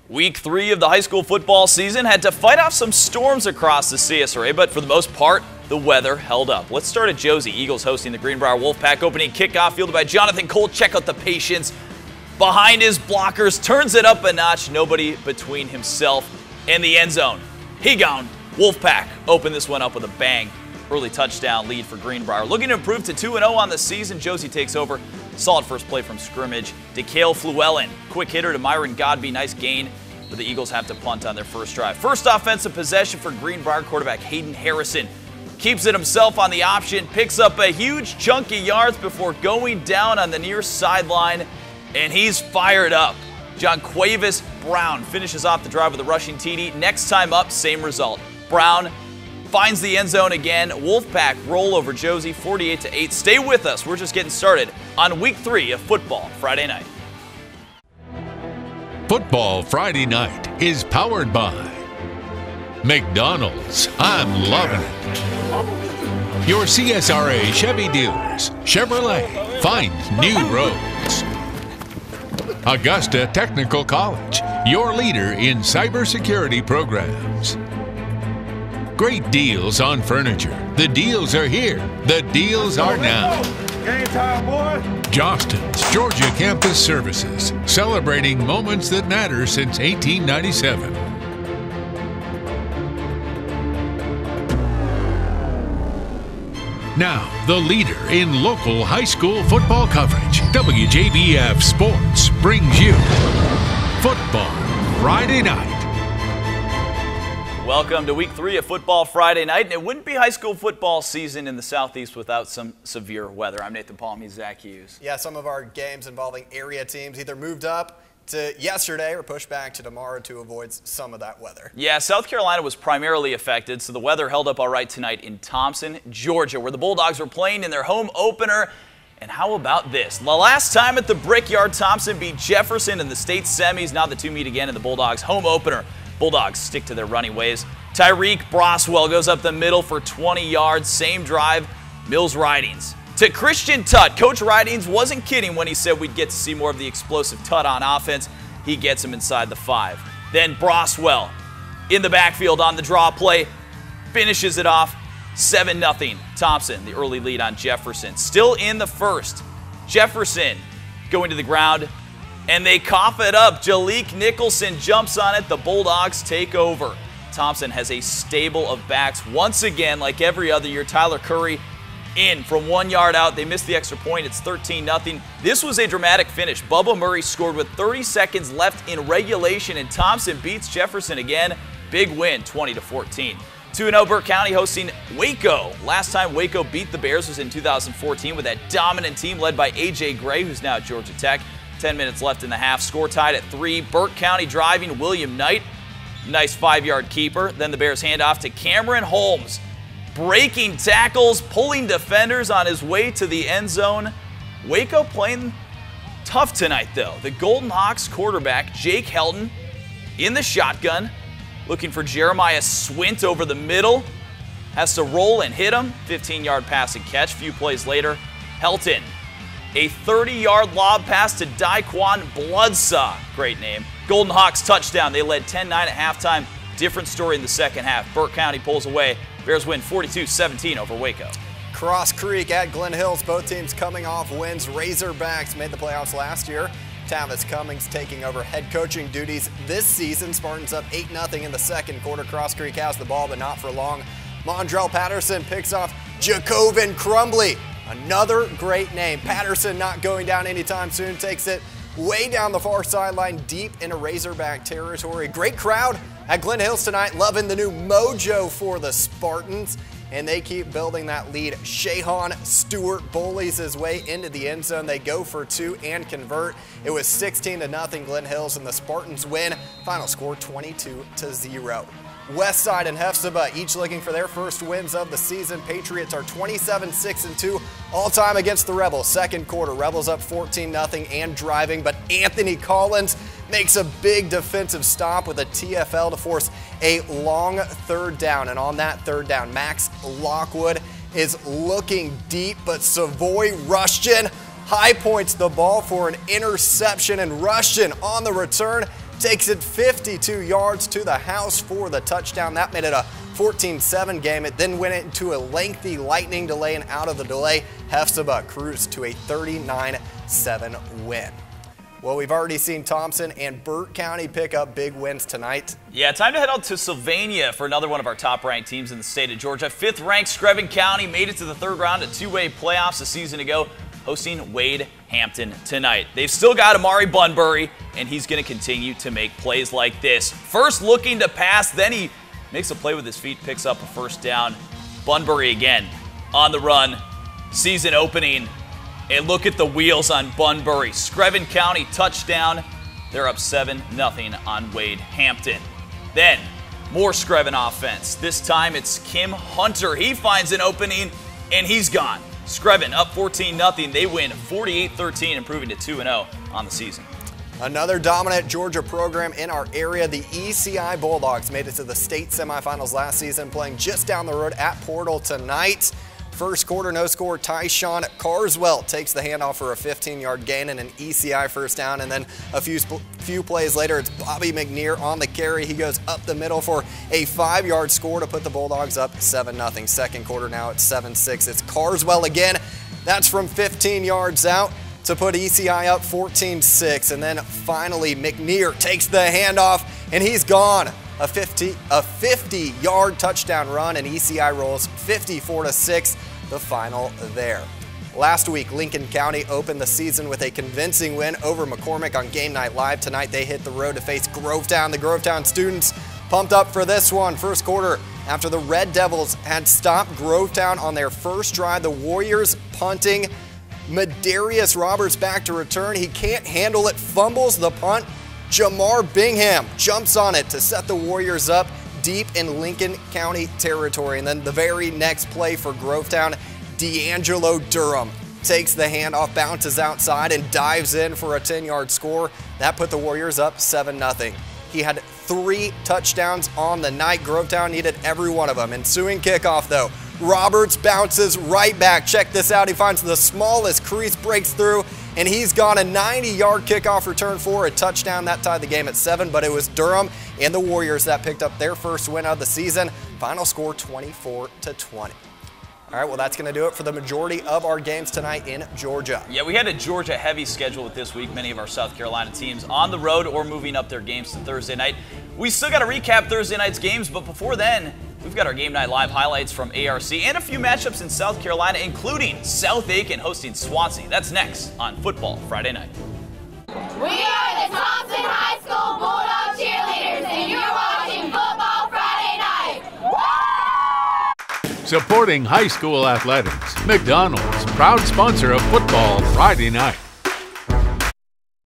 Week 3 of the high school football season had to fight off some storms across the CSRA, but for the most part, the weather held up. Let's start at Josie. Eagles hosting the Greenbrier Wolfpack. Opening kickoff fielded by Jonathan Cole. Check out the patience behind his blockers. Turns it up a notch. Nobody between himself and the end zone. He gone. Wolfpack open this one up with a bang. Early touchdown lead for Greenbrier. Looking to improve to 2-0 on the season. Josie takes over. Solid first play from scrimmage. DeKale Fluellen. Quick hitter to Myron Godby. Nice gain, but the Eagles have to punt on their first drive. First offensive possession for Greenbrier. Quarterback Hayden Harrison keeps it himself on the option. Picks up a huge chunk of yards before going down on the near sideline, and he's fired up. John Cuevas Brown finishes off the drive with a rushing TD. Next time up, same result. Brown finds the end zone again. Wolfpack roll over Josie 48-8. Stay with us. We're just getting started on week 3 of Football Friday Night. Football Friday Night is powered by McDonald's. I'm loving it. Your CSRA Chevy dealers. Chevrolet. Find new roads. Augusta Technical College. Your leader in cybersecurity programs. Great deals on furniture. The deals are here. The deals are now. Game time, boy. Jostens Georgia Campus Services, celebrating moments that matter since 1897. Now, the leader in local high school football coverage, WJBF Sports brings you Football Friday Night. Welcome to week 3 of Football Friday Night, and it wouldn't be high school football season in the Southeast without some severe weather. I'm Nathan Palm, he's Zach Hughes. Yeah, some of our games involving area teams either moved up to yesterday or pushed back to tomorrow to avoid some of that weather. Yeah, South Carolina was primarily affected, so the weather held up all right tonight in Thompson, Georgia, where the Bulldogs were playing in their home opener. And how about this? The last time at the Brickyard, Thompson beat Jefferson in the state semis. Now the two meet again in the Bulldogs' home opener. Bulldogs stick to their running ways. Tyreek Broswell goes up the middle for 20 yards. Same drive, Mills Ridings. To Christian Tutt. Coach Ridings wasn't kidding when he said we'd get to see more of the explosive Tutt on offense. He gets him inside the 5. Then Broswell in the backfield on the draw play. Finishes it off 7-0. Thompson, the early lead on Jefferson. Still in the first. Jefferson going to the ground, and they cough it up. Jalik Nicholson jumps on it. The Bulldogs take over. Thompson has a stable of backs. Once again, like every other year, Tyler Curry in from 1 yard out. They missed the extra point. It's 13-0. This was a dramatic finish. Bubba Murray scored with 30 seconds left in regulation, and Thompson beats Jefferson again. Big win, 20-14. 2-0 Burke County hosting Waco. Last time Waco beat the Bears was in 2014 with that dominant team led by A.J. Gray, who's now at Georgia Tech. 10 minutes left in the half. Score tied at 3. Burke County driving. William Knight. Nice 5-yard keeper. Then the Bears hand off to Cameron Holmes. Breaking tackles, pulling defenders on his way to the end zone. Waco playing tough tonight, though. The Golden Hawks quarterback, Jake Helton, in the shotgun. Looking for Jeremiah Swint over the middle. Has to roll and hit him. 15-yard pass and catch. Few plays later, Helton. A 30-yard lob pass to Daquan Bloodsaw. Great name. Golden Hawks touchdown. They led 10-9 at halftime. Different story in the second half. Burke County pulls away. Bears win 42-17 over Waco. Cross Creek at Glen Hills. Both teams coming off wins. Razorbacks made the playoffs last year. Tavis Cummings taking over head coaching duties this season. Spartans up 8-0 in the second quarter. Cross Creek has the ball, but not for long. Mondrell Patterson picks off Jacobin Crumbly. Another great name. Patterson not going down anytime soon. Takes it way down the far sideline, deep into Razorback territory. Great crowd at Glen Hills tonight, loving the new mojo for the Spartans, and they keep building that lead. Shahan Stewart bullies his way into the end zone. They go for 2 and convert. It was 16-0 Glen Hills, and the Spartans win. Final score 22-0. Westside and Hephzibah each looking for their first wins of the season. Patriots are 27-6-2 all-time against the Rebels. Second quarter, Rebels up 14-0 and driving, but Anthony Collins makes a big defensive stop with a TFL to force a long third down. And on that third down, Max Lockwood is looking deep, but Savoy Rushton high points the ball for an interception, and Rushton on the return takes it 52 yards to the house for the touchdown. That made it a 14-7 game. It then went into a lengthy lightning delay, and out of the delay, Hefzibah cruised to a 39-7 win. Well, we've already seen Thompson and Burt County pick up big wins tonight. Yeah, time to head out to Sylvania for another one of our top-ranked teams in the state of Georgia. 5th-ranked Screven County made it to the 3rd round of 2A playoffs a season ago, hosting Wade Hampton tonight. They've still got Amari Bunbury, and he's going to continue to make plays like this. First looking to pass, then he makes a play with his feet, picks up a first down. Bunbury again on the run, season opening. And look at the wheels on Bunbury. Screven County touchdown. They're up 7-0 on Wade Hampton. Then, more Screven offense. This time it's Kim Hunter. He finds an opening, and he's gone. Screven up 14-0. They win 48-13, improving to 2-0 on the season. Another dominant Georgia program in our area, the ECI Bulldogs, made it to the state semifinals last season, playing just down the road at Portal tonight. First quarter, no score. Tyshawn Carswell takes the handoff for a 15-yard gain and an ECI first down. And then a few plays later, it's Bobby McNear on the carry. He goes up the middle for a 5-yard score to put the Bulldogs up 7-0. Second quarter now it's 7-6. It's Carswell again. That's from 15 yards out to put ECI up 14-6. And then finally, McNear takes the handoff, and he's gone. A 50-yard touchdown run, and ECI rolls 54-6, the final there. Last week, Lincoln County opened the season with a convincing win over McCormick on Game Night Live. Tonight, they hit the road to face Grovetown. The Grovetown students pumped up for this one. First quarter, after the Red Devils had stopped Grovetown on their first drive, the Warriors punting. Medarius Roberts back to return. He can't handle it, fumbles the punt. Jamar Bingham jumps on it to set the Warriors up deep in Lincoln County territory. And then the very next play for Grovetown, D'Angelo Durham takes the handoff, bounces outside, and dives in for a 10-yard score. That put the Warriors up 7-0. He had 3 touchdowns on the night. Grovetown needed every one of them. Ensuing kickoff, though, Roberts bounces right back. Check this out. He finds the smallest crease, breaks through, and he's gone a 90-yard kickoff return for a touchdown. That tied the game at 7, but it was Durham and the Warriors that picked up their first win of the season. Final score 24-20. All right, well, that's going to do it for the majority of our games tonight in Georgia. Yeah, we had a Georgia-heavy schedule this week. Many of our South Carolina teams on the road or moving up their games to Thursday night. We still got to recap Thursday night's games, but before then, we've got our Game Night Live highlights from ARC and a few matchups in South Carolina, including South Aiken hosting Swansea. That's next on Football Friday Night. We are the Thompson High School Bulldog Cheerleaders, and you're watching Football Friday Night. Supporting high school athletics, McDonald's, proud sponsor of Football Friday Night.